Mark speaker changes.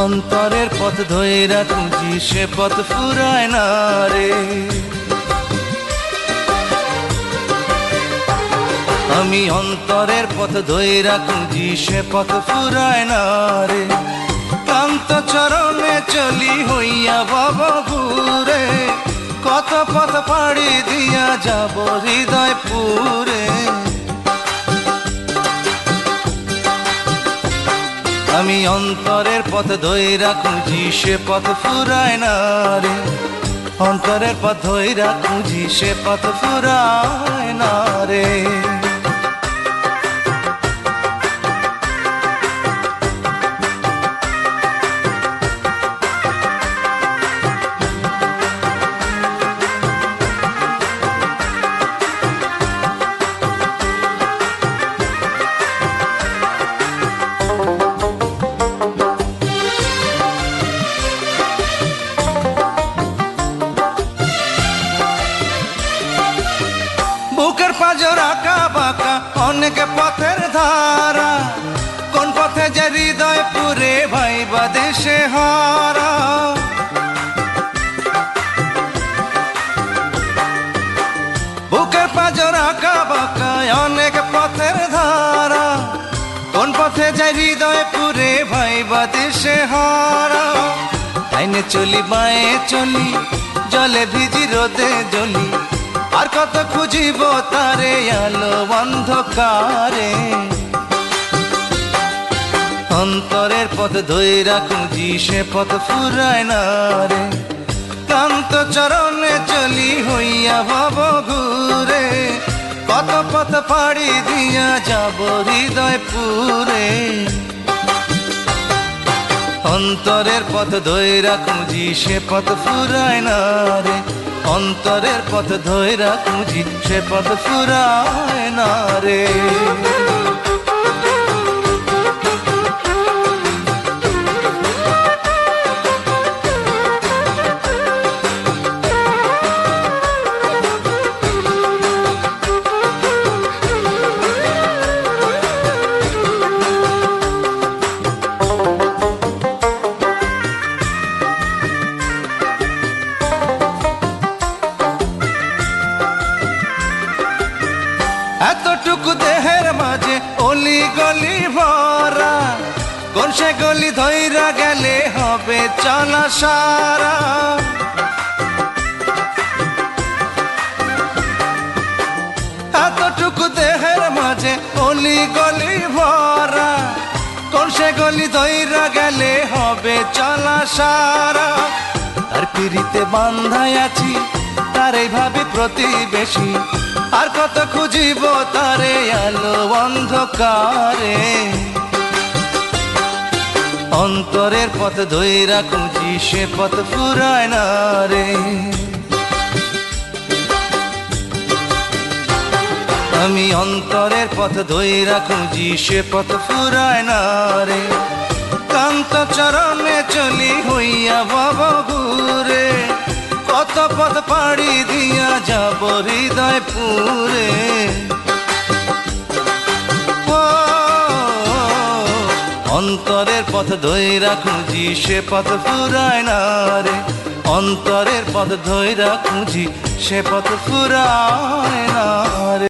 Speaker 1: অন্তরের পথ ধইরা খুঁজি সে পথ ফুরায় না রে। আমি অন্তরের পথ ধইরা খুঁজি সে পথ ফুরায় না রে। ক্লান্ত চরণে চলি হইয়া ভবঘুরে, কত পথ পাড়ি দিয়া যাব হৃদয় পুরে। আমি অন্তরের পথ ধইরা খুঁজি সে পথ ফুরায় না রে। অন্তরের পথ ধইরা খুঁজি সে পথ ফুরায় না রে। বুকের পাঁজর আঁকা বাঁকা অনেক পথের ধারা, কোন পথে যে হৃদয় পুরে ভাইবা দেশে হারা। বুকের পাঁজর আঁকা বাঁকা অনেক পথের ধারা, কোন পথে যে হৃদয় পুরে ভাইবা দেশে হারা। ডাইনে চলি বাঁয়ে চলি, জলে ভিজি রোদে জ্বলি, আর কত খুঁজিব তারে আলো অন্ধকারে। অন্তরের পথ ধইরা খুঁজি সে পথ ফুরায় না রে। ক্লান্ত চরণে চলি হইয়া ভবঘুরে, কত পথ পাড়ি দিয়া যাব হৃদয় পুরে। অন্তরের পথ ধইরা খুঁজি সে পথ ফুরায় না রে। অন্তরের পথ ধইরা খুঁজি সে পথ ফুরায় না রে। এতটুকু দেহের মাঝে অলি গলি ভরা, কোন সে গলি ধইরা গেলে হবে চলা সারা। এতটুকু দেহের মাঝে অলি গলি ভরা, কোন সে গলি ধইরা গেলে হবে চলা সারা। তার পিড়িতে বান্ধাই আছি, তারে ভাবি প্রতিবেশী, আর কত খুঁজিব তারে আলো অন্ধকারে। অন্তরের পথ ধইরা খুঁজি সে পথ ফুরায় না রে। আমি অন্তরের পথ ধইরা খুঁজি সে পথ ফুরায় না রে। ক্লান্ত চরণে চলি হইয়া ভবঘুরে, কত পথ পাড়ি দিয়া যাব হৃদয় পুরে। অন্তরের পথ ধইরা খুঁজি সে পথ ফুরায় না রে। অন্তরের পথ ধইরা খুঁজি সে পথ ফুরায় না রে।